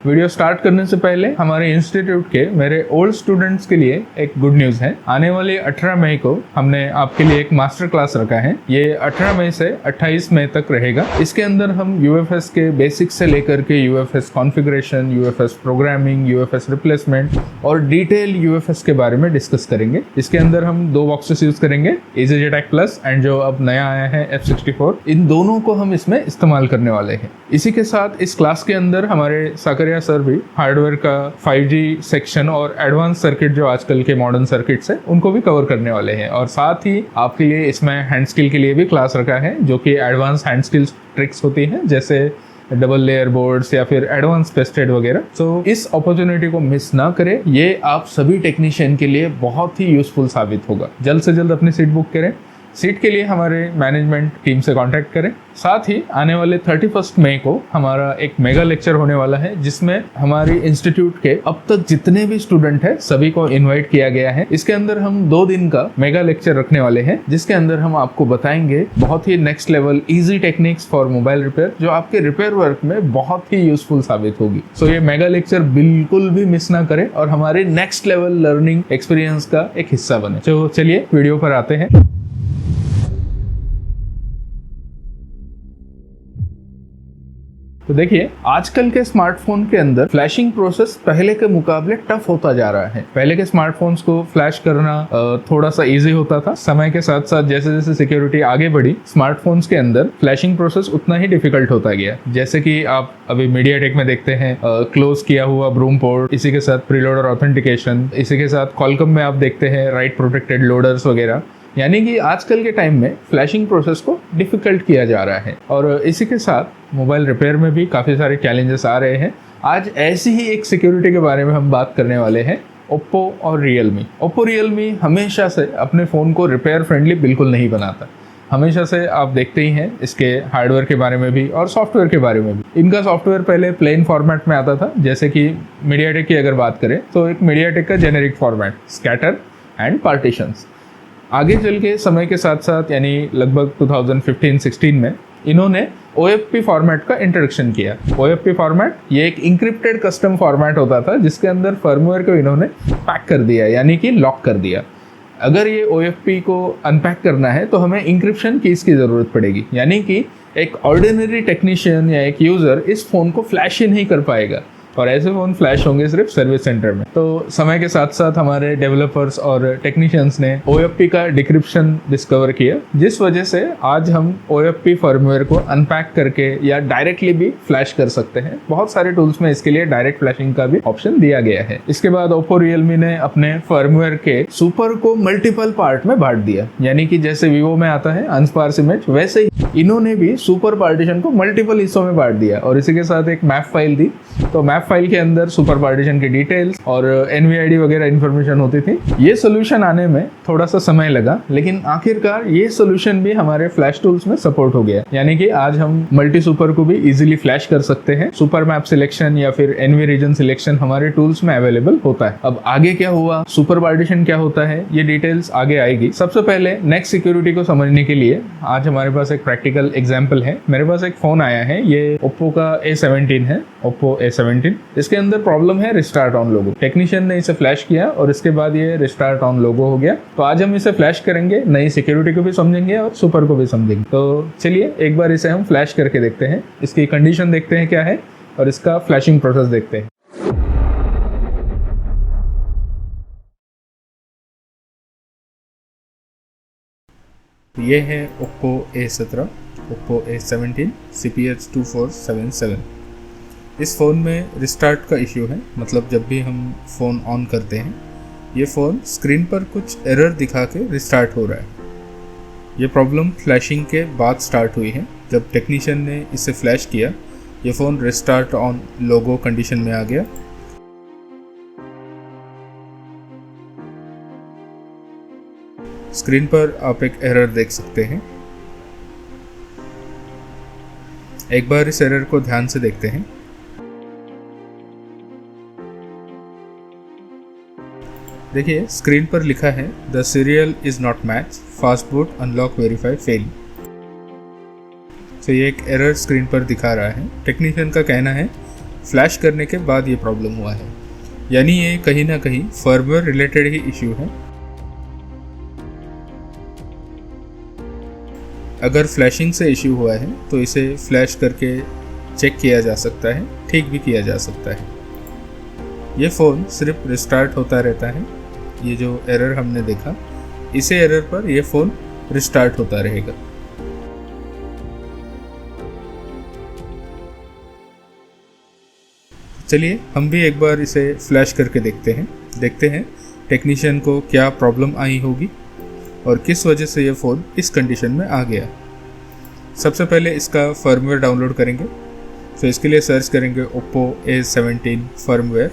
Video start करने से पहले हमारे इंस्टीट्यूट के मेरे ओल्ड स्टूडेंट्स के लिए एक गुड न्यूज है। आने वाले 18 मई को हमने आपके लिए एक मास्टर क्लास रखा है। ये 18 मई से 28 मई तक रहेगा। इसके अंदर हम यूएफएस के बेसिक्स से लेकर के UFS configuration, UFS programming, UFS replacement और डिटेल यूएफएस के बारे में डिस्कस करेंगे। इसके अंदर हम दो बॉक्सेस यूज करेंगे, EasyJet प्लस एंड जो अब नया आया है F64। इन दोनों को हम इसमें इस्तेमाल करने वाले हैं। इसी के साथ इस क्लास के अंदर हमारे साकरिया सर भी हार्डवेयर का 5G सेक्शन और एडवांस सर्किट जो आजकल के मॉडर्न सर्किट्स है उनको भी कवर करने वाले हैं। और साथ ही आपके लिए इसमें हैंड स्किल के लिए भी क्लास रखा है, जो कि एडवांस हैंड स्किल्स ट्रिक्स होती हैं, जैसे डबल लेयर बोर्ड्स या फिर एडवांस पेस्टेड वगैरह। तो इस अपॉर्चुनिटी को मिस ना करें, ये आप सभी टेक्नीशियन के लिए बहुत ही यूजफुल साबित होगा। जल्द से जल्द अपनी सीट बुक करें। सीट के लिए हमारे मैनेजमेंट टीम से कांटेक्ट करें। साथ ही आने वाले 31 मई को हमारा एक मेगा लेक्चर होने वाला है, जिसमें हमारी इंस्टीट्यूट के अब तक जितने भी स्टूडेंट हैं सभी को इनवाइट किया गया है। इसके अंदर हम 2 दिन का मेगा लेक्चर रखने वाले हैं, जिसके अंदर हम आपको बताएंगे बहुत ही next level easy techniques for mobile repair, जो आपके रिपेयर वर्क में बहुत ही यूजफुल साबित होगी। सो ये मेगा लेक्चर बिल्कुल भी मिस ना करें और हमारे नेक्स्ट लेवल लर्निंग एक्सपीरियंस का एक हिस्सा बने। तो चलिए वीडियो पर आते हैं। तो देखिए, आजकल के स्मार्टफोन के अंदर फ्लैशिंग प्रोसेस पहले के मुकाबले टफ होता जा रहा है। पहले के स्मार्टफोन्स को फ्लैश करना थोड़ा सा इजी होता था। समय के साथ साथ जैसे जैसे सिक्योरिटी आगे बढ़ी, स्मार्टफोन्स के अंदर फ्लैशिंग प्रोसेस उतना ही डिफिकल्ट होता गया। जैसे कि आप अभी मीडियाटेक में देखते हैं क्लोज किया हुआ ब्रूम पोर्ट, इसी के साथ प्रीलोडर ऑथेंटिकेशन, इसी के साथ कॉलकम में आप देखते हैं राइट प्रोटेक्टेड लोडर्स वगैरह। यानी कि आजकल के टाइम में फ्लैशिंग प्रोसेस को डिफिकल्ट किया जा रहा है। और इसी के साथ मोबाइल रिपेयर में भी काफ़ी सारे चैलेंजेस आ रहे हैं। आज ऐसी ही एक सिक्योरिटी के बारे में हम बात करने वाले हैं, ओप्पो और रियलमी। ओप्पो रियलमी हमेशा से अपने फ़ोन को रिपेयर फ्रेंडली बिल्कुल नहीं बनाता। हमेशा से आप देखते ही हैं इसके हार्डवेयर के बारे में भी और सॉफ्टवेयर के बारे में भी। इनका सॉफ्टवेयर पहले प्लेन फॉर्मेट में आता था, जैसे कि मीडियाटेक की अगर बात करें तो एक मीडियाटेक का generic format, scatter and partitions. आगे चल के समय के साथ साथ यानी लगभग 2015-16 में इन्होंने OFP फॉर्मेट का इंट्रोडक्शन किया। OFP फॉर्मेट ये एक इंक्रिप्टेड कस्टम फॉर्मेट होता था, जिसके अंदर फर्मवेयर को इन्होंने पैक कर दिया, यानी कि लॉक कर दिया। अगर ये OFP को अनपैक करना है तो हमें इंक्रिप्शन कीज की ज़रूरत पड़ेगी, यानी कि एक ऑर्डिनरी टेक्नीशियन या एक यूज़र इस फ़ोन को फ्लैश ही नहीं कर पाएगा। और ऐसे फ़ोन फ्लैश होंगे सिर्फ सर्विस सेंटर में। तो समय के साथ साथ हमारे डेवलपर्स और टेक्नीशियंस ने OFP का डिक्रिप्शन डिस्कवर किया, जिस वजह से आज हम OFP फर्मवेयर को अनपैक करके या डायरेक्टली भी फ्लैश कर सकते हैं। बहुत सारे टूल्स में इसके लिए डायरेक्ट फ्लैशिंग का भी ऑप्शन दिया गया है। इसके बाद ओप्पो रियलमी ने अपने फर्मवेयर के सुपर को मल्टीपल पार्ट में बांट दिया, यानी कि जैसे वीवो में आता है अनस्पार्स इमेज, वैसे ही इन्होंने भी सुपर पार्टीशन को मल्टीपल हिस्सों में बांट दिया और इसी के साथ एक मैप फाइल दी। तो मैप फाइल के अंदर सुपर पार्टीशन की डिटेल्स और NVID वगैरह इन्फॉर्मेशन होती थी। ये सोल्यूशन आने में थोड़ा सा समय लगा, लेकिन आखिरकार ये सोल्यूशन भी हमारे फ्लैश टूल्स में सपोर्ट हो गया, यानी कि आज हम मल्टी सुपर को भी इजीली फ्लैश कर सकते हैं। सुपर मैप सिलेक्शन या फिर NV रीजन सिलेक्शन हमारे टूल्स में अवेलेबल होता है। अब आगे क्या हुआ, सुपर पार्टीशन क्या होता है, ये डिटेल्स आगे आएगी। सबसे पहले नेक्स्ट सिक्योरिटी को समझने के लिए आज हमारे पास एक प्रैक्टिकल एग्जाम्पल है। मेरे पास एक फोन आया है, ये ओप्पो का A17 है, ओप्पो A17। इसके अंदर प्रॉब्लम है रिस्टार्ट ऑन लोगो। टेक्नीशियन ने इसे फ्लैश किया और इसके बाद ये रिस्टार्ट ऑन लोगो हो गया। तो आज हम इसे फ्लैश करेंगे, नई सिक्योरिटी को भी समझेंगे और सुपर को भी समझेंगे। तो चलिए एक बार इसे हम फ्लैश करके देखते हैं, इसकी कंडीशन देखते हैं क्या है और इसका फ्लैशिंग प्रोसेस देखते हैं। ये है Oppo A17, Oppo A17 CPH2477। इस फ़ोन में रिस्टार्ट का इश्यू है, मतलब जब भी हम फ़ोन ऑन करते हैं ये फ़ोन स्क्रीन पर कुछ एरर दिखा के रिस्टार्ट हो रहा है। ये प्रॉब्लम फ्लैशिंग के बाद स्टार्ट हुई है। जब टेक्नीशियन ने इसे फ्लैश किया, ये phone restart on logo condition में आ गया। स्क्रीन पर आप एक एरर देख सकते हैं। एक बार इस एरर को ध्यान से देखते हैं। देखिए, स्क्रीन पर लिखा है the serial is not match, fast boot unlock verify fail. तो ये एक एरर स्क्रीन पर दिखा रहा है। टेक्नीशियन का कहना है फ्लैश करने के बाद ये प्रॉब्लम हुआ है, यानी ये कहीं ना कहीं फर्मवेयर रिलेटेड ही इश्यू है। अगर फ्लैशिंग से इश्यू हुआ है तो इसे फ्लैश करके चेक किया जा सकता है, ठीक भी किया जा सकता है। ये फ़ोन सिर्फ रिस्टार्ट होता रहता है। ये जो एरर हमने देखा, इसी एरर पर यह फ़ोन रिस्टार्ट होता रहेगा। चलिए हम भी एक बार इसे फ्लैश करके देखते हैं टेक्नीशियन को क्या प्रॉब्लम आई होगी और किस वजह से ये फ़ोन इस कंडीशन में आ गया। सबसे पहले इसका फर्मवेयर डाउनलोड करेंगे। तो इसके लिए सर्च करेंगे Oppo A17 फर्मवेयर।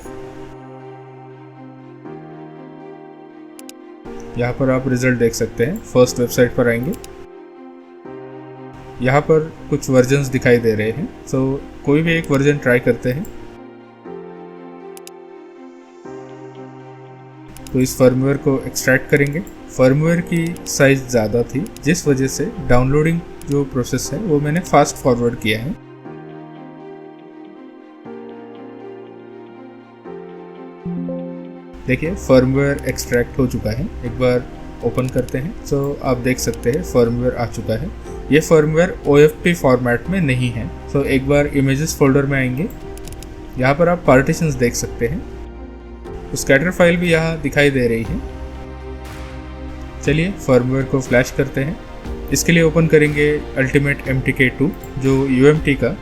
यहाँ पर आप रिजल्ट देख सकते हैं। फर्स्ट वेबसाइट पर आएंगे, यहाँ पर कुछ वर्जन्स दिखाई दे रहे हैं, तो कोई भी एक वर्जन ट्राई करते हैं। तो इस फर्मवेयर को एक्सट्रैक्ट करेंगे। फर्मवेयर की साइज ज़्यादा थी, जिस वजह से डाउनलोडिंग जो प्रोसेस है वो मैंने फास्ट फॉरवर्ड किया है। देखिए फर्मवेयर एक्सट्रैक्ट हो चुका है। एक बार ओपन करते हैं तो आप देख सकते हैं फर्मवेयर आ चुका है। ये फर्मवेयर OFP फॉर्मेट में नहीं है। तो एक बार इमेजेस फोल्डर में आएंगे, यहाँ पर आप पार्टीशंस देख सकते हैं। तो स्कैटर फाइल भी यहाँ दिखाई दे रही है। चलिए फर्मवेयर को फ्लैश करते हैं। इसके लिए ओपन करेंगे अल्टीमेट MTK2 जो UMT का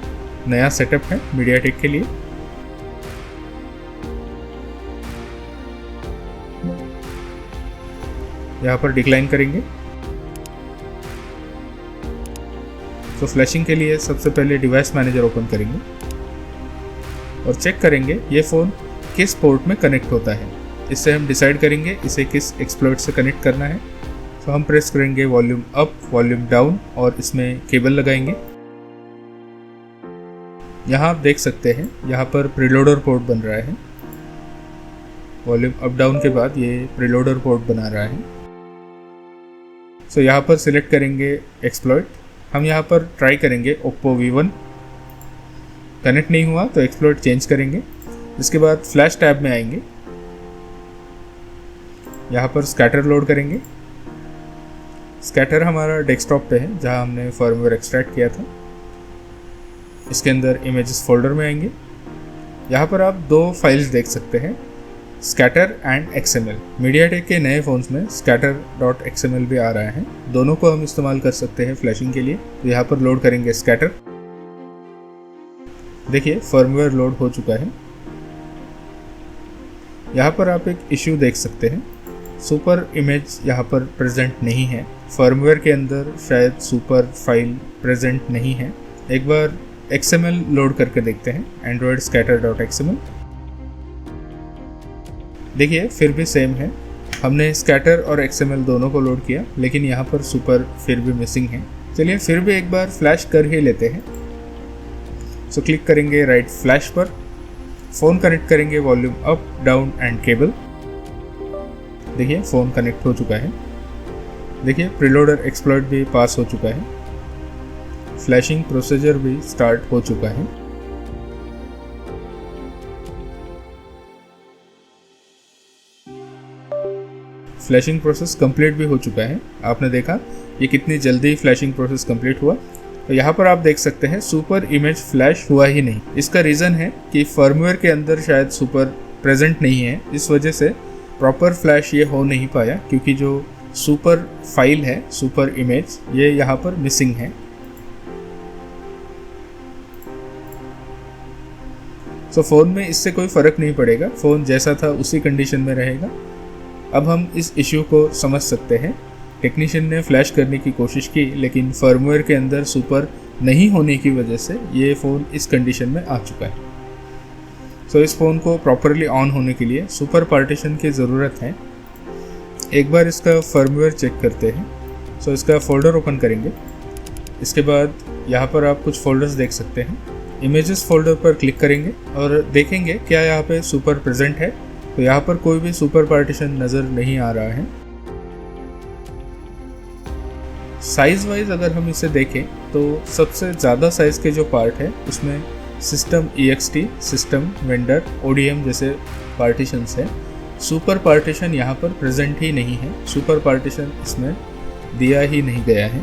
नया सेटअप है मीडियाटेक के लिए। यहाँ पर डिक्लाइन करेंगे। तो फ्लैशिंग के लिए सबसे पहले डिवाइस मैनेजर ओपन करेंगे और चेक करेंगे ये फ़ोन किस पोर्ट में कनेक्ट होता है। इससे हम डिसाइड करेंगे इसे किस एक्सप्लॉइट से कनेक्ट करना है। तो हम प्रेस करेंगे वॉल्यूम अप, वॉल्यूम डाउन और इसमें केबल लगाएंगे। यहाँ आप देख सकते हैं, यहाँ पर प्रीलोडर पोर्ट बन रहा है। वॉल्यूम अप डाउन के बाद ये प्रीलोडर पोर्ट बना रहा है। तो यहाँ पर सिलेक्ट करेंगे एक्सप्लॉइट। हम यहाँ पर ट्राई करेंगे Oppo V1। कनेक्ट नहीं हुआ तो एक्सप्लॉइट चेंज करेंगे। इसके बाद फ्लैश टैब में आएंगे, यहाँ पर स्कैटर लोड करेंगे। स्कैटर हमारा डेस्कटॉप पे है जहाँ हमने फर्मवेयर एक्सट्रैक्ट किया था। इसके अंदर इमेजेस फोल्डर में आएंगे, यहाँ पर आप दो फाइल्स देख सकते हैं, स्कैटर एंड XML। मीडियाटेक के नए फ़ोन्स में scatter.xml भी आ रहा है। दोनों को हम इस्तेमाल कर सकते हैं फ्लैशिंग के लिए। तो यहाँ पर लोड करेंगे स्कैटर। देखिए फर्मवेयर लोड हो चुका है। यहाँ पर आप एक इश्यू देख सकते हैं, सुपर इमेज यहाँ पर प्रेजेंट नहीं है। फर्मवेयर के अंदर शायद सुपर फाइल प्रेजेंट नहीं है। एक बार XML लोड करके देखते हैं, एंड्रॉयड scatter.xml। देखिए फिर भी सेम है। हमने स्कैटर और XML दोनों को लोड किया, लेकिन यहाँ पर सुपर फिर भी मिसिंग है। चलिए फिर भी एक बार फ्लैश कर ही लेते हैं। सो क्लिक करेंगे राइट फ्लैश पर, फ़ोन कनेक्ट करेंगे volume up, down and cable. देखिए फ़ोन कनेक्ट हो चुका है। देखिए प्रीलोडर एक्सप्लॉइट भी पास हो चुका है। फ्लैशिंग प्रोसीजर भी स्टार्ट हो चुका है। फ्लैशिंग प्रोसेस कंप्लीट भी हो चुका है। आपने देखा ये कितनी जल्दी फ्लैशिंग प्रोसेस कंप्लीट हुआ। तो यहाँ पर आप देख सकते हैं सुपर इमेज फ्लैश हुआ ही नहीं। इसका रीज़न है कि फर्मवेयर के अंदर शायद सुपर प्रेजेंट नहीं है, इस वजह से प्रॉपर फ्लैश ये हो नहीं पाया, क्योंकि जो सुपर फाइल है, सुपर इमेज, ये यहाँ पर मिसिंग है। तो फ़ोन में इससे कोई फ़र्क नहीं पड़ेगा, फ़ोन जैसा था उसी कंडीशन में रहेगा। अब हम इस इश्यू को समझ सकते हैं। टेक्नीशियन ने फ्लैश करने की कोशिश की, लेकिन फर्मवेयर के अंदर सुपर नहीं होने की वजह से ये फ़ोन इस कंडीशन में आ चुका है। तो इस फ़ोन को प्रॉपरली ऑन होने के लिए सुपर पार्टीशन की ज़रूरत है। एक बार इसका फर्मवेयर चेक करते हैं। तो इसका फ़ोल्डर ओपन करेंगे। इसके बाद यहाँ पर आप कुछ फ़ोल्डर्स देख सकते हैं। इमेजेस फोल्डर पर क्लिक करेंगे और देखेंगे क्या यहाँ पे सुपर प्रेजेंट है। तो यहाँ पर कोई भी सुपर पार्टीशन नज़र नहीं आ रहा है। साइज़ वाइज अगर हम इसे देखें तो सबसे ज़्यादा साइज़ के जो पार्ट है उसमें system EXT, system vendor, ODM जैसे पार्टीशंस है। सुपर पार्टीशन यहाँ पर प्रेजेंट ही नहीं है, सुपर पार्टीशन इसमें दिया ही नहीं गया है।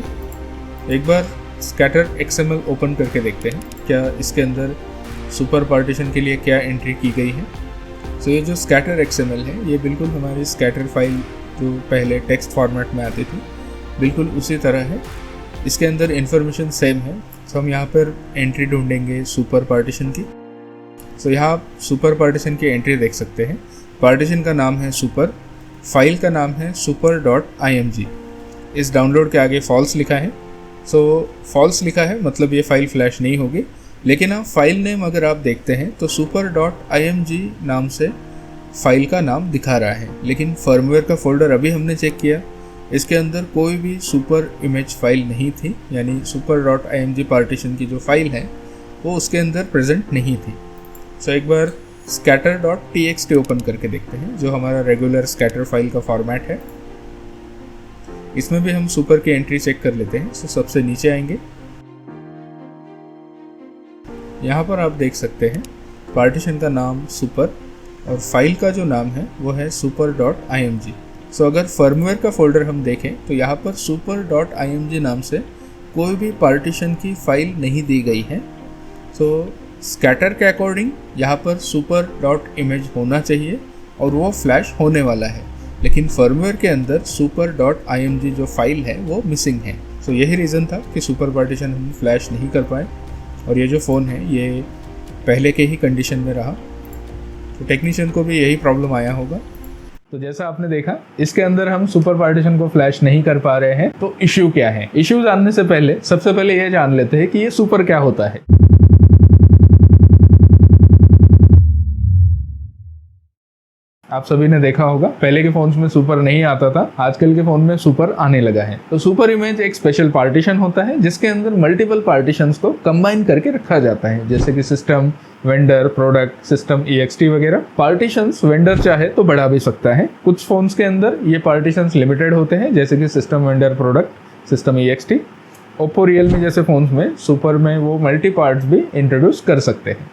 एक बार स्कैटर XML ओपन करके देखते हैं क्या इसके अंदर सुपर पार्टीशन के लिए क्या एंट्री की गई है। तो ये जो स्कैटर XML है ये बिल्कुल हमारी स्कैटर फाइल जो पहले टेक्स्ट फॉर्मेट में आती थी बिल्कुल उसी तरह है। इसके अंदर इन्फॉर्मेशन सेम है। तो हम यहाँ पर एंट्री ढूंढेंगे सुपर पार्टीशन की। तो यहाँ आप सुपर पार्टीशन की एंट्री देख सकते हैं। पार्टीशन का नाम है सुपर, फाइल का नाम है super.img। इस डाउनलोड के आगे फॉल्स लिखा है। सो फॉल्स लिखा है मतलब ये फाइल फ्लैश नहीं होगी। लेकिन आप फाइल नेम अगर आप देखते हैं तो super.img नाम से फाइल का नाम दिखा रहा है। लेकिन फर्मवेयर का फोल्डर अभी हमने चेक किया, इसके अंदर कोई भी सुपर इमेज फाइल नहीं थी, यानी super.img पार्टीशन की जो फाइल है वो उसके अंदर प्रेजेंट नहीं थी। सो एक बार scatter.txt ओपन करके देखते हैं जो हमारा रेगुलर स्कैटर फाइल का फॉर्मेट है। इसमें भी हम सुपर की एंट्री चेक कर लेते हैं। सो सबसे नीचे आएंगे, यहाँ पर आप देख सकते हैं पार्टीशन का नाम सुपर और फाइल का जो नाम है वो है super.img। सो अगर फर्मवेयर का फोल्डर हम देखें तो यहाँ पर super.img नाम से कोई भी पार्टीशन की फाइल नहीं दी गई है। सो स्कैटर के अकॉर्डिंग यहाँ पर super.img होना चाहिए और वो फ्लैश होने वाला है, लेकिन फर्मवेयर के अंदर super.img जो फाइल है वो मिसिंग है। सो यही रीज़न था कि सुपर पार्टीशन हम फ्लैश नहीं कर पाए और ये जो फ़ोन है ये पहले के ही कंडीशन में रहा। तो टेक्नीशियन को भी यही प्रॉब्लम आया होगा। तो जैसा आपने देखा इसके अंदर हम सुपर पार्टीशन को फ्लैश नहीं कर पा रहे हैं। तो इश्यू क्या है? इश्यू जानने से पहले सबसे पहले ये जान लेते हैं कि ये सुपर क्या होता है। आप सभी ने देखा होगा पहले के फोन्स में सुपर नहीं आता था, आजकल के फोन में सुपर आने लगा है। तो सुपर इमेज एक स्पेशल पार्टीशन होता है जिसके अंदर मल्टीपल पार्टीशंस को कंबाइन करके रखा जाता है, जैसे कि system, vendor, product, system EXT वगैरह। पार्टीशंस वेंडर चाहे तो बढ़ा भी सकता है। कुछ फोन्स के अंदर ये पार्टीशंस लिमिटेड होते हैं, जैसे कि system, vendor, product, system EXT। Oppo, Realme जैसे फोन्स में सुपर में वो मल्टी पार्ट्स भी इंट्रोड्यूस कर सकते हैं।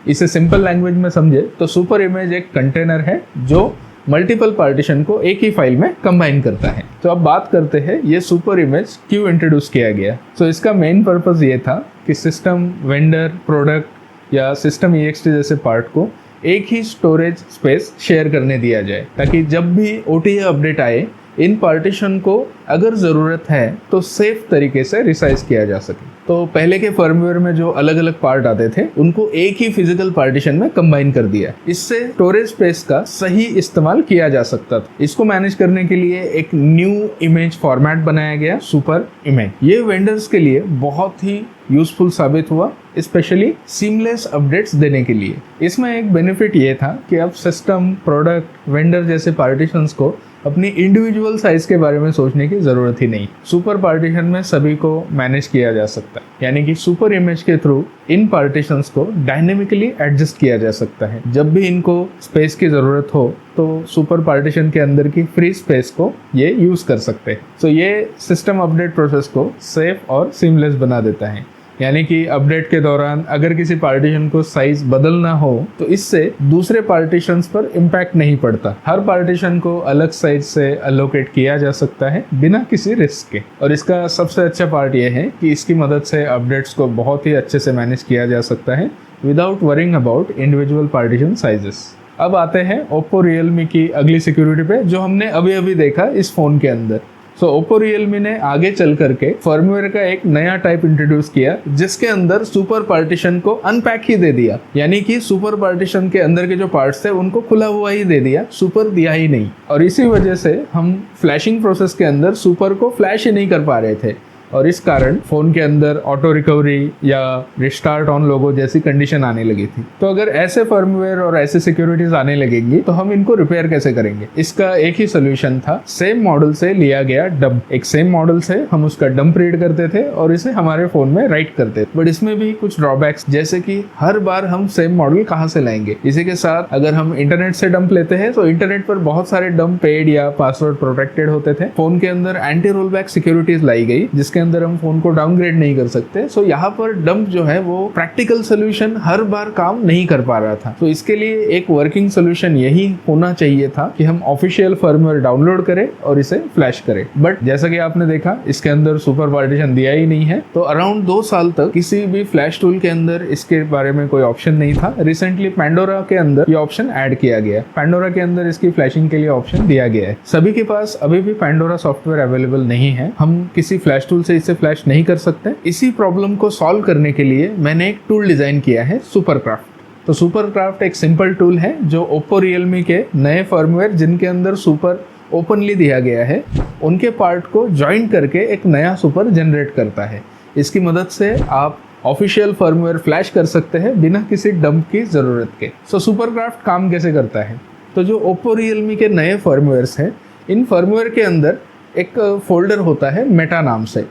इसे सिंपल लैंग्वेज में समझे तो सुपर इमेज एक कंटेनर है जो मल्टीपल पार्टीशन को एक ही फाइल में कंबाइन करता है। तो अब बात करते हैं ये सुपर इमेज क्यों इंट्रोड्यूस किया गया। तो इसका मेन पर्पस ये था कि सिस्टम, वेंडर, प्रोडक्ट या सिस्टम EXT जैसे पार्ट को एक ही स्टोरेज स्पेस शेयर करने दिया जाए, ताकि जब भी OTA अपडेट आए इन पार्टीशन को अगर ज़रूरत है तो सेफ तरीके से रिसाइज किया जा सके। तो पहले के फर्मवेयर में जो अलग अलग पार्ट आते थे उनको एक ही फिजिकल पार्टीशन में कंबाइन कर दिया। इससे स्टोरेज स्पेस का सही इस्तेमाल किया जा सकता था। इसको मैनेज करने के लिए एक न्यू इमेज फॉर्मेट बनाया गया, सुपर इमेज। ये वेंडर्स के लिए बहुत ही यूजफुल साबित हुआ, स्पेशली सीमलेस अपडेट्स देने के लिए। इसमें एक बेनिफिट ये था कि अब सिस्टम, प्रोडक्ट, वेंडर जैसे पार्टीशंस को अपनी इंडिविजुअल साइज के बारे में सोचने की ज़रूरत ही नहीं। सुपर पार्टीशन में सभी को मैनेज किया जा सकता है, यानी कि सुपर इमेज के थ्रू इन पार्टीशंस को डायनेमिकली एडजस्ट किया जा सकता है। जब भी इनको स्पेस की ज़रूरत हो तो सुपर पार्टीशन के अंदर की फ्री स्पेस को ये यूज़ कर सकते हैं। तो ये सिस्टम अपडेट प्रोसेस को सेफ और सीमलेस बना देता है, यानी कि अपडेट के दौरान अगर किसी पार्टीशन को साइज बदलना हो तो इससे दूसरे पार्टीशंस पर इम्पैक्ट नहीं पड़ता। हर पार्टीशन को अलग साइज से अलोकेट किया जा सकता है बिना किसी रिस्क के। और इसका सबसे अच्छा पार्ट ये है कि इसकी मदद से अपडेट्स को बहुत ही अच्छे से मैनेज किया जा सकता है without worrying about individual partition sizes. अब आते हैं ओप्पो, रियलमी की अगली सिक्योरिटी पे जो हमने अभी अभी देखा इस फोन के अंदर। सो ओप्पो, रियलमी ने आगे चल करके फर्मवेयर का एक नया टाइप इंट्रोड्यूस किया जिसके अंदर सुपर पार्टीशन को अनपैक ही दे दिया, यानी कि सुपर पार्टीशन के अंदर के जो पार्ट्स थे उनको खुला हुआ ही दे दिया, सुपर दिया ही नहीं। और इसी वजह से हम फ्लैशिंग प्रोसेस के अंदर सुपर को फ्लैश ही नहीं कर पा रहे थे और इस कारण फोन के अंदर ऑटो रिकवरी या रिस्टार्ट ऑन लोगो जैसी कंडीशन आने लगी थी। तो अगर ऐसे फर्मवेयर और ऐसे सिक्योरिटीज आने लगेंगी तो हम इनको रिपेयर कैसे करेंगे? इसका एक ही सोल्यूशन था, सेम मॉडल से लिया गया डंप। एक सेम मॉडल से हम उसका डंप रीड करते थे और इसे हमारे फोन में राइट करते थे। बट इसमें भी कुछ ड्रॉबैक्स, जैसे कि हर बार हम सेम मॉडल कहाँ से लाएंगे। इसी के साथ अगर हम इंटरनेट से डंप लेते हैं तो इंटरनेट पर बहुत सारे डंप पेड या पासवर्ड प्रोटेक्टेड होते थे। फोन के अंदर एंटी रोलबैक सिक्योरिटीज लाई गई जिसके अंदर हम फोन को डाउनग्रेड नहीं कर सकते। सो यहाँ पर डंप जो है वो प्रैक्टिकल सोल्यूशन हर बार काम नहीं कर पा रहा था। तो इसके लिए एक वर्किंग सोल्यूशन यही होना चाहिए था कि हम ऑफिशियल फर्मवेयर डाउनलोड करें और इसे फ्लैश करें। बट जैसा कि आपने देखा इसके अंदर सुपर पार्टीशन दिया ही नहीं है। तो अराउंड 2 साल तक किसी भी फ्लैश टूल के अंदर इसके बारे में कोई ऑप्शन नहीं था। रिसेंटली पैंडोरा के अंदर ये ऑप्शन ऐड किया गया है। पैंडोरा के अंदर इसकी फ्लैशिंग के लिए ऑप्शन दिया गया है। सभी के पास अभी भी पैंडोरा सॉफ्टवेयर अवेलेबल नहीं है। हम किसी फ्लैश टूल से इसे फ्लैश नहीं कर सकते। इसी प्रॉब्लम को सॉल्व करने के लिए मैंने एक टूल डिजाइन किया है, सुपरक्राफ्ट। तो सुपरक्राफ्ट एक सिंपल टूल है जो ओप्पो रियलमी के नए फर्मवेयर जिनके अंदर सुपर ओपनली दिया गया है उनके पार्ट को ज्वाइन करके एक नया सुपर जनरेट करता है। इसकी मदद से आप ऑफिशियल फर्मवेयर फ्लैश कर सकते हैं बिना किसी डंप की ज़रूरत के। सो सुपरक्राफ्ट काम कैसे करता है? तो जो ओप्पो रियलमी के नए फर्मवेयर्स हैं, इन फर्मवेयर के अंदर एक फोल्डर होता है मेटा नाम से।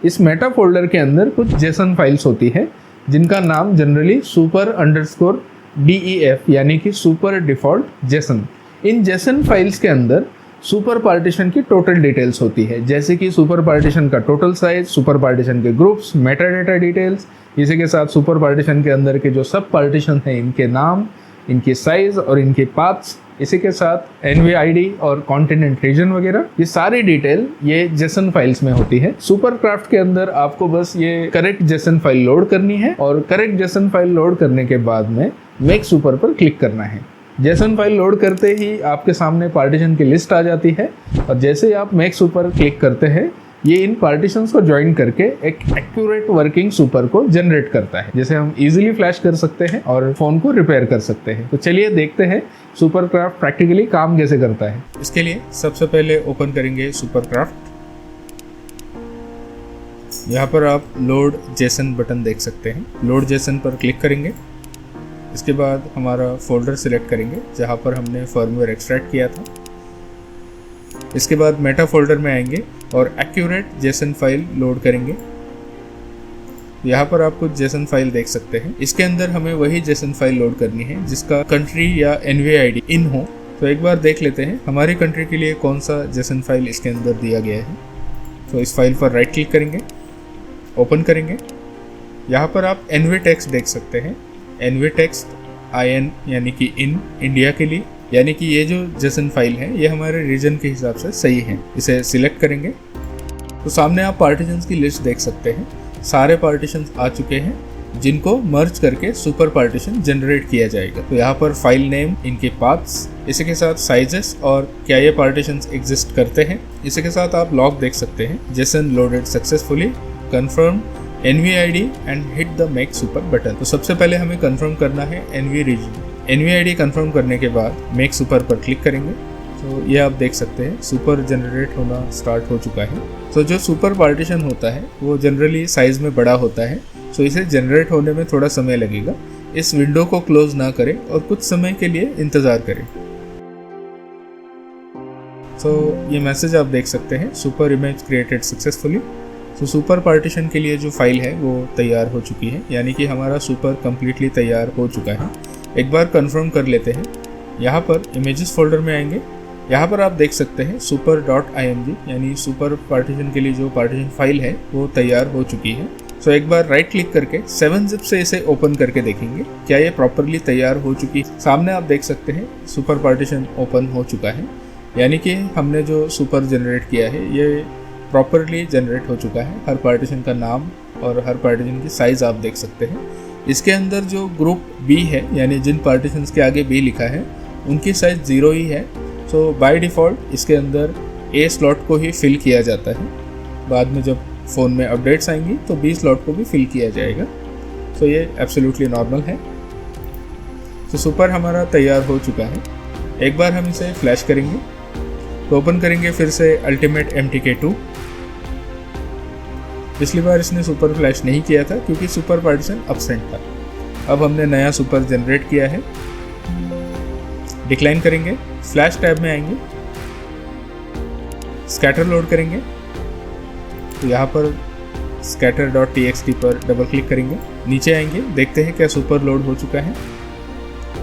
इस मेटा फोल्डर के अंदर कुछ जेसन फाइल्स होती है जिनका नाम जनरली super_def यानी कि सुपर डिफॉल्ट जेसन। इन जेसन फाइल्स के अंदर सुपर पार्टीशन की टोटल डिटेल्स होती है, जैसे कि सुपर पार्टीशन का टोटल साइज, सुपर पार्टीशन के ग्रुप्स, मेटा डेटा डिटेल्स, इसी के साथ सुपर पार्टीशन के अंदर के जो सब पार्टीशन हैं इनके नाम, इनकी साइज और इनके पाथ्स, इसी के साथ NVID और कॉन्टिनेंट रीजन वगैरह, ये सारी डिटेल ये जेसन फाइल्स में होती है। सुपरक्राफ्ट के अंदर आपको बस ये करेक्ट जेसन फाइल लोड करनी है और करेक्ट जेसन फाइल लोड करने के बाद में मेक सुपर पर क्लिक करना है। जेसन फाइल लोड करते ही आपके सामने पार्टीशन की लिस्ट आ जाती है और जैसे ही आप मेक सुपर क्लिक करते हैं ये इन पार्टीशंस को ज्वाइन करके एक एक्यूरेट वर्किंग सुपर को जनरेट करता है, जिसे हम इजीली फ्लैश कर सकते हैं और फोन को रिपेयर कर सकते हैं। तो चलिए देखते हैं सुपरक्राफ्ट प्रैक्टिकली काम कैसे करता है। इसके लिए सबसे पहले ओपन करेंगे सुपरक्राफ्ट। यहाँ पर आप लोड जेसन बटन देख सकते हैं। लोड जेसन पर क्लिक करेंगे। इसके बाद हमारा फोल्डर सिलेक्ट करेंगे जहाँ पर हमने फर्मवेयर एक्सट्रैक्ट किया था। इसके बाद मेटा फोल्डर में आएंगे और एक्यूरेट जेसन फाइल लोड करेंगे। यहाँ पर आप कुछ जेसन फाइल देख सकते हैं। इसके अंदर हमें वही जेसन फाइल लोड करनी है जिसका कंट्री या NVID इन हो। तो एक बार देख लेते हैं हमारी कंट्री के लिए कौन सा जेसन फाइल इसके अंदर दिया गया है। तो इस फाइल पर राइट क्लिक करेंगे, ओपन करेंगे। यहाँ पर आप NVText देख सकते हैं। NVText IN यानी कि इन इंडिया के लिए, यानी कि ये जो जेसन फाइल है ये हमारे रीजन के हिसाब से सही है। इसे सिलेक्ट करेंगे तो सामने आप पार्टीशंस की लिस्ट देख सकते हैं। सारे पार्टीशंस आ चुके हैं जिनको मर्ज करके सुपर पार्टीशन जनरेट किया जाएगा। तो यहाँ पर फाइल नेम, इनके पाथ्स, इसी के साथ साइजेस और क्या ये पार्टीशंस एग्जिस्ट करते हैं। इसी के साथ आप लॉग देख सकते हैं। Jason loaded successfully, confirm NVID and hit the make super button. तो सबसे पहले हमें कंफर्म करना है NVID कंफर्म करने के बाद मेक सुपर पर क्लिक करेंगे। तो ये आप देख सकते हैं सुपर जनरेट होना स्टार्ट हो चुका है। तो जो सुपर पार्टीशन होता है वो जनरली साइज में बड़ा होता है, तो इसे जनरेट होने में थोड़ा समय लगेगा। इस विंडो को क्लोज ना करें और कुछ समय के लिए इंतज़ार करें। तो ये मैसेज आप देख सकते हैं, सुपर इमेज क्रिएटेड सक्सेसफुली। तो सुपर पार्टीशन के लिए जो फाइल है वो तैयार हो चुकी है, यानी कि हमारा सुपर कम्प्लीटली तैयार हो चुका है। एक बार कंफर्म कर लेते हैं। यहाँ पर इमेजेस फोल्डर में आएंगे। यहाँ पर आप देख सकते हैं super.img यानी सुपर पार्टीशन के लिए जो पार्टीशन फाइल है वो तैयार हो चुकी है। तो एक बार राइट क्लिक करके 7-zip से इसे ओपन करके देखेंगे क्या ये प्रॉपरली तैयार हो चुकी है। सामने आप देख सकते हैं सुपर पार्टीशन ओपन हो चुका है, यानी कि हमने जो सुपर जनरेट किया है ये प्रॉपरली जनरेट हो चुका है। हर पार्टीशन का नाम और हर पार्टीशन की साइज़ आप देख सकते हैं। इसके अंदर जो ग्रुप B है, यानी जिन पार्टीशंस के आगे B लिखा है उनकी साइज़ 0 ही है। तो बाय डिफ़ॉल्ट इसके अंदर A स्लॉट को ही फिल किया जाता है। बाद में जब फ़ोन में अपडेट्स आएंगी तो B स्लॉट को भी फिल किया जाएगा। तो ये एब्सोल्युटली नॉर्मल है। तो सुपर हमारा तैयार हो चुका है। एक बार हम इसे फ्लैश करेंगे तो ओपन करेंगे फिर से अल्टीमेट MTK2। पिछली बार इसने सुपर फ्लैश नहीं किया था क्योंकि सुपर पार्टीशन एब्सेंट था। अब हमने नया सुपर जनरेट किया है। डिक्लाइन करेंगे, फ्लैश टैब में आएंगे, स्कैटर लोड करेंगे। तो यहाँ पर scatter.txt पर डबल क्लिक करेंगे, नीचे आएंगे, देखते हैं क्या सुपर लोड हो चुका है।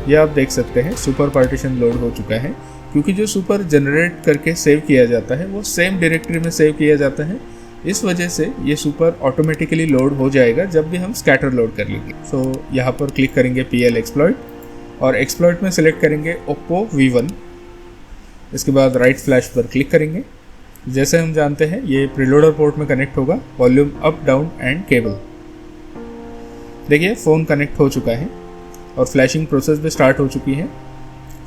यह आप देख सकते हैं सुपर पार्टीशन लोड हो चुका है, क्योंकि जो सुपर जनरेट करके सेव किया जाता है वो सेम डायरेक्टरी में सेव किया जाता है इस वजह से ये सुपर ऑटोमेटिकली लोड हो जाएगा जब भी हम स्कैटर लोड कर लेंगे। सो यहाँ पर क्लिक करेंगे PL एक्सप्लॉइट और एक्सप्लॉइट में सेलेक्ट करेंगे Oppo V1। इसके बाद राइट फ्लैश पर क्लिक करेंगे। जैसे हम जानते हैं ये प्रीलोडर पोर्ट में कनेक्ट होगा, volume up down and cable. देखिए फ़ोन कनेक्ट हो चुका है और फ्लैशिंग प्रोसेस भी स्टार्ट हो चुकी है।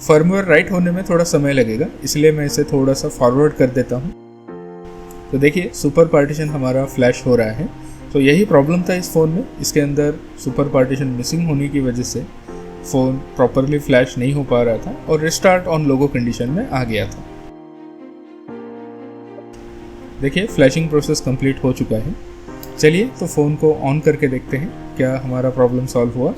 फर्मवेयर राइट होने में थोड़ा समय लगेगा, इसलिए मैं इसे थोड़ा सा फॉरवर्ड कर देता हूँ। तो देखिए सुपर पार्टीशन हमारा फ्लैश हो रहा है। तो यही प्रॉब्लम था इस फ़ोन में, इसके अंदर सुपर पार्टीशन मिसिंग होने की वजह से फ़ोन प्रॉपरली फ्लैश नहीं हो पा रहा था और रिस्टार्ट ऑन लोगो कंडीशन में आ गया था। देखिए फ्लैशिंग प्रोसेस कंप्लीट हो चुका है। चलिए तो फ़ोन को ऑन करके देखते हैं क्या हमारा प्रॉब्लम सॉल्व हुआ।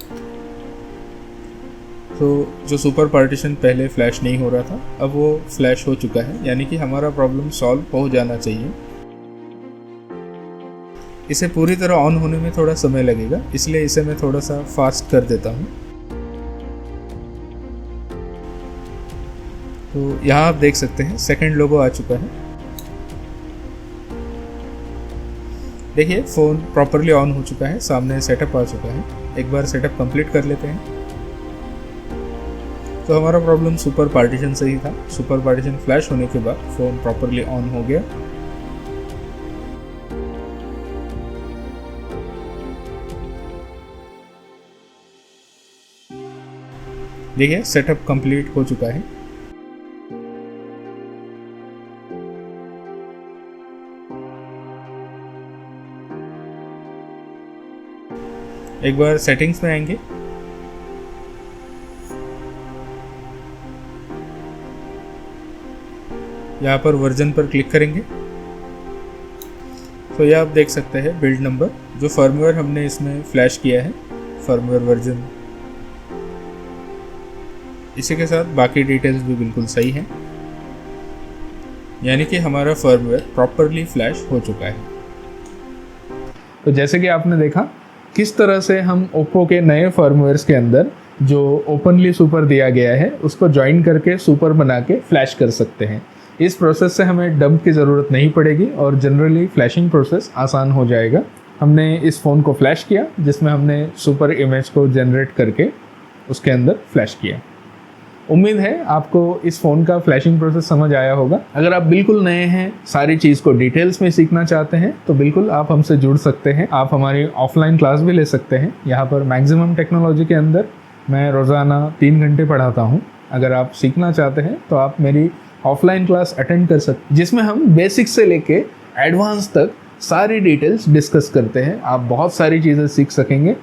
तो जो सुपर पार्टीशन पहले फ्लैश नहीं हो रहा था अब वो फ्लैश हो चुका है, यानी कि हमारा प्रॉब्लम सॉल्व हो जाना चाहिए। इसे पूरी तरह ऑन होने में थोड़ा समय लगेगा, इसलिए इसे मैं थोड़ा सा फास्ट कर देता हूँ। तो यहाँ आप देख सकते हैं सेकंड लोगो आ चुका है। देखिए फ़ोन प्रॉपरली ऑन हो चुका है, सामने सेटअप आ चुका है। एक बार सेटअप कंप्लीट कर लेते हैं। तो हमारा प्रॉब्लम सुपर पार्टीशन से ही था। सुपर पार्टीशन फ्लैश होने के बाद फ़ोन प्रॉपरली ऑन हो गया। देखिए सेटअप कंप्लीट हो चुका है। एक बार सेटिंग्स में आएंगे। यहाँ पर वर्जन पर क्लिक करेंगे तो ये आप देख सकते हैं बिल्ड नंबर, जो फर्मवेयर हमने इसमें फ्लैश किया है, फर्मवेयर वर्जन। इसी के साथ बाकी डिटेल्स भी बिल्कुल सही हैं, यानी कि हमारा फर्मवेयर प्रॉपरली फ्लैश हो चुका है। तो जैसे कि आपने देखा किस तरह से हम ओप्पो के नए फर्मवेयर्स के अंदर जो ओपनली सुपर दिया गया है उसको ज्वाइन करके सुपर बना के फ्लैश कर सकते हैं। इस प्रोसेस से हमें डंप की ज़रूरत नहीं पड़ेगी और जनरली फ्लैशिंग प्रोसेस आसान हो जाएगा। हमने इस फ़ोन को फ्लैश किया जिसमें हमने सुपर इमेज को जनरेट करके उसके अंदर फ्लैश किया। उम्मीद है आपको इस फ़ोन का फ्लैशिंग प्रोसेस समझ आया होगा। अगर आप बिल्कुल नए हैं, सारी चीज़ को डिटेल्स में सीखना चाहते हैं तो बिल्कुल आप हमसे जुड़ सकते हैं। आप हमारी ऑफलाइन क्लास भी ले सकते हैं। यहाँ पर मैक्सिमम टेक्नोलॉजी के अंदर मैं रोज़ाना 3 घंटे पढ़ाता हूँ। अगर आप सीखना चाहते हैं तो आप मेरी ऑफलाइन क्लास अटेंड कर सकते हैं, जिसमें हम बेसिक से लेके एडवांस तक सारी डिटेल्स डिस्कस करते हैं। आप बहुत सारी चीज़ें सीख सकेंगे